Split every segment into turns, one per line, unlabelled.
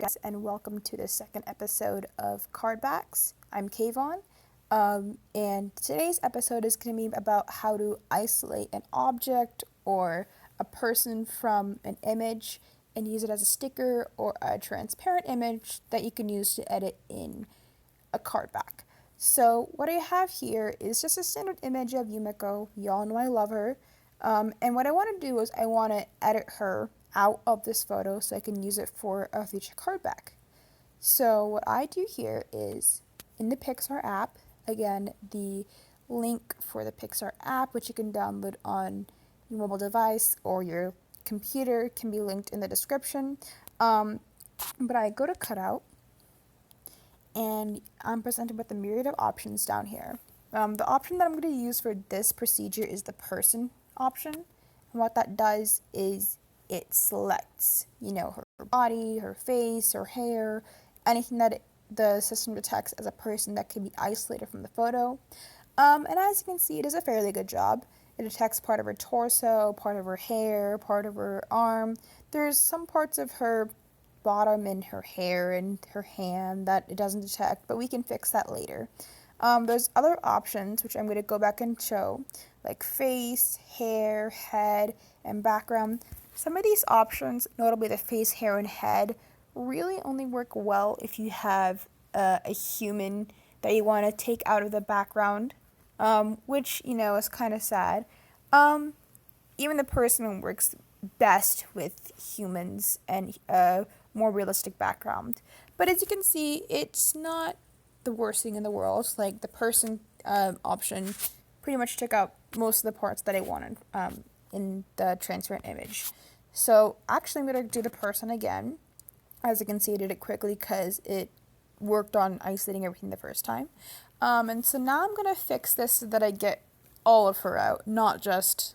guys, and welcome to the second episode of CARDBACKS. I'm Kayvon, and today's episode is going to be about how to isolate an object or a person from an image and use it as a sticker or a transparent image that you can use to edit in a cardback. So what I have here is just a standard image of Yumiko. Y'all know I love her. And what I want to do is I want to edit her out of this photo so I can use it for a future cardback. So what I do here is in the PicsArt app, again, the link for the PicsArt app, which you can download on your mobile device or your computer, can be linked in the description. But I go to cutout and I'm presented with a myriad of options down here. The option that I'm going to use for this procedure is the person option. And what that does is it selects, her body, her face, her hair, anything that the system detects as a person that can be isolated from the photo. And as you can see, it does a fairly good job. It detects part of her torso, part of her hair, part of her arm. There's some parts of her bottom in her hair and her hand that it doesn't detect, but we can fix that later. There's other options, which I'm going to go back and show, like face, hair, head, and background. Some of these options, notably the face, hair, and head, really only work well if you have a human that you want to take out of the background, which, is kind of sad. Even the person works best with humans and a more realistic background. But as you can see, it's not the worst thing in the world. Like the person option pretty much took out most of the parts that I wanted in the transparent image. So actually I'm going to do the person again. As you can see, I did it quickly because it worked on isolating everything the first time. And so now I'm going to fix this so that I get all of her out, not just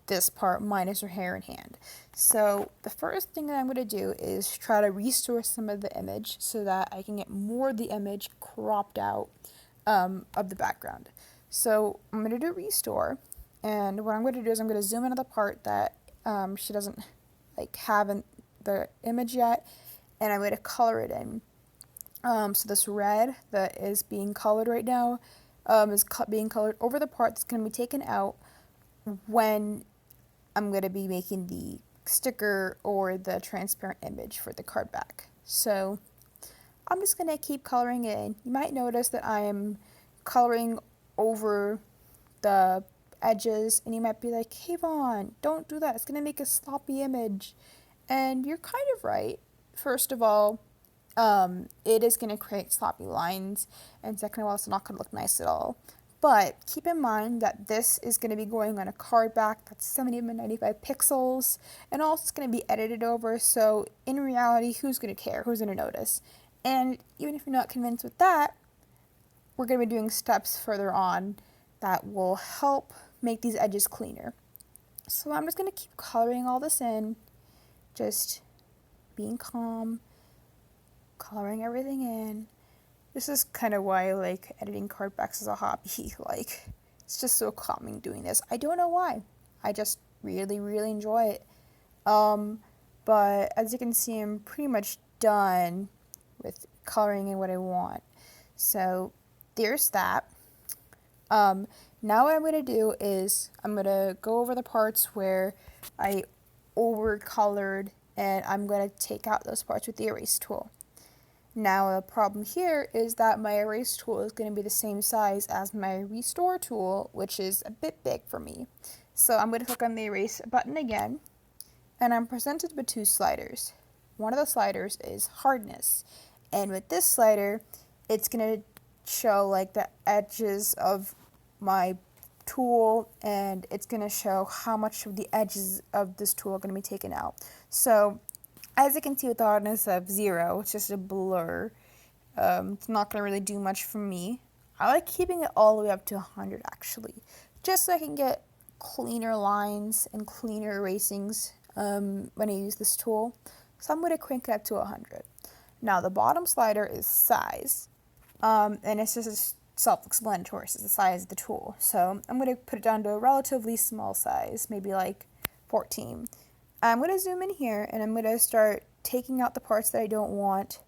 this part minus her hair and hand. So the first thing that I'm going to do is try to restore some of the image so that I can get more of the image cropped out of the background. So I'm going to do restore, and what I'm going to do is I'm going to zoom into the part that she doesn't have in the image yet, and I'm going to color it in. So this red that is being colored right now is being colored over the part that's going to be taken out when I'm going to be making the sticker or the transparent image for the card back. So I'm just going to keep coloring it in. You might notice that I am coloring over the edges, and you might be like, hey Vaughn, don't do that. It's going to make a sloppy image. And you're kind of right. First of all, it is going to create sloppy lines, and second of all, it's not going to look nice at all. But keep in mind that this is going to be going on a card back that's 70 by 95 pixels, and also it's going to be edited over, so in reality, who's going to care? Who's going to notice? And even if you're not convinced with that, we're going to be doing steps further on that will help make these edges cleaner. So I'm just going to keep coloring all this in, just being calm, coloring everything in. This is kind of why I like editing cardbacks as a hobby. It's just so calming doing this. I don't know why. I just really, really enjoy it. But as you can see, I'm pretty much done with coloring in what I want. So there's that. Now what I'm going to do is I'm going to go over the parts where I over-colored, and I'm going to take out those parts with the erase tool. Now the problem here is that my erase tool is going to be the same size as my restore tool, which is a bit big for me. So I'm going to click on the erase button again, and I'm presented with two sliders. One of the sliders is hardness, and with this slider, it's going to show the edges of my tool, and it's going to show how much of the edges of this tool are going to be taken out. So as you can see with the hardness of 0, it's just a blur. It's not going to really do much for me. I like keeping it all the way up to 100 actually, just so I can get cleaner lines and cleaner erasings when I use this tool. So I'm going to crank it up to 100. Now the bottom slider is size, and it's just self-explanatory. It's the size of the tool. So I'm going to put it down to a relatively small size, maybe 14. I'm going to zoom in here, and I'm going to start taking out the parts that I don't want.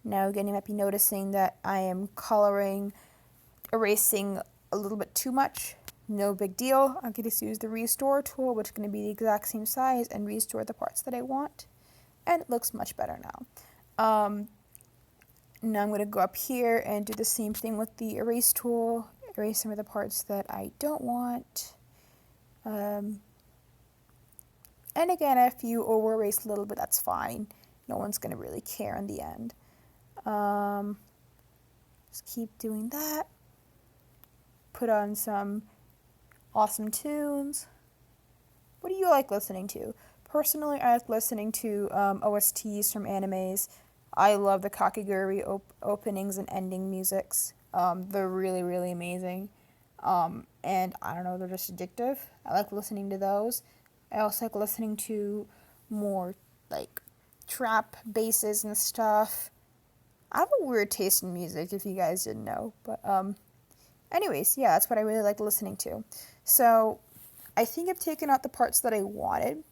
Now again, you might be noticing that I am erasing a little bit too much. No big deal. I can just use the restore tool, which is going to be the exact same size, and restore the parts that I want. And it looks much better now. Now I'm going to go up here and do the same thing with the erase tool. Erase some of the parts that I don't want. And again, if you over erase a little bit, that's fine. No one's going to really care in the end. Just keep doing that. Put on some awesome tunes. What do you like listening to? Personally, I like listening to OSTs from animes. I love the Kakegurui openings and ending musics. They're really, really amazing. And I don't know, they're just addictive. I like listening to those. I also like listening to more like trap basses and stuff. I have a weird taste in music, if you guys didn't know. But anyways, yeah, that's what I really like listening to. So I think I've taken out the parts that I wanted.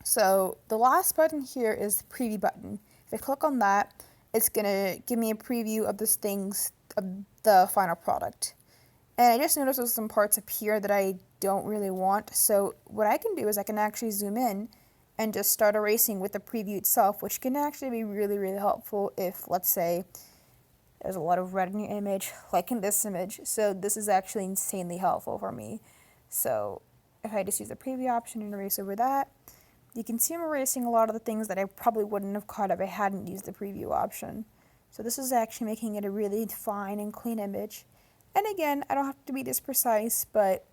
So the last button here is the preview button. If I click on that, it's going to give me a preview of the final product. And I just noticed there's some parts up here that I don't really want. So what I can do is I can actually zoom in and just start erasing with the preview itself, which can actually be really, really helpful if, let's say, there's a lot of red in your image, like in this image. So this is actually insanely helpful for me. So if I just use the preview option and erase over that, you can see I'm erasing a lot of the things that I probably wouldn't have caught if I hadn't used the preview option. So this is actually making it a really fine and clean image. And again, I don't have to be this precise, but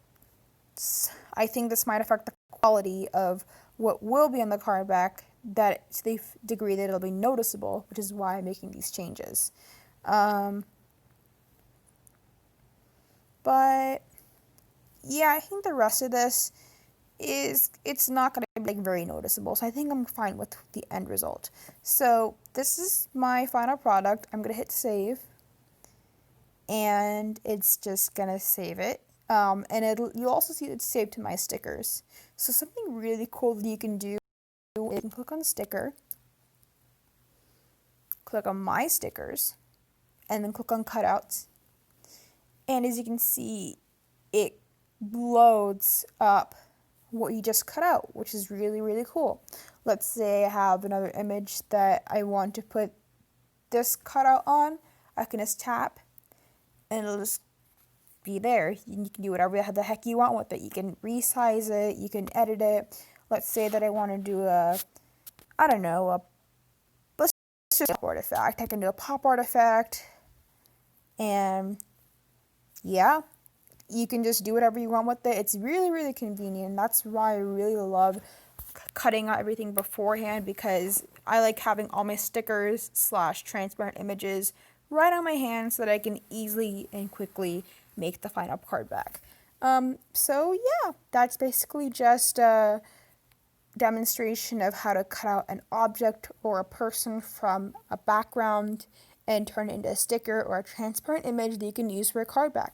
I think this might affect the quality of what will be on the card back, that to the degree that it'll be noticeable, which is why I'm making these changes. But yeah, I think the rest of this it's not going to be like very noticeable. So I think I'm fine with the end result. So this is my final product. I'm going to hit save. And it's just going to save it. And you'll also see it's saved to my stickers. So something really cool that you can do is you can click on sticker, click on my stickers, and then click on cutouts. And as you can see, it loads up what you just cut out, which is really, really cool. Let's say I have another image that I want to put this cutout on. I can just tap and it'll just be there. You can do whatever the heck you want with it. You can resize it, you can edit it. Let's say that I want to do let's just pop artifact. I can do a pop artifact, and yeah, you can just do whatever you want with it. It's really, really convenient. That's why I really love cutting out everything beforehand, because I like having all my stickers / transparent images right on my hand so that I can easily and quickly make the final card back. So yeah, that's basically just a demonstration of how to cut out an object or a person from a background and turn it into a sticker or a transparent image that you can use for a card back.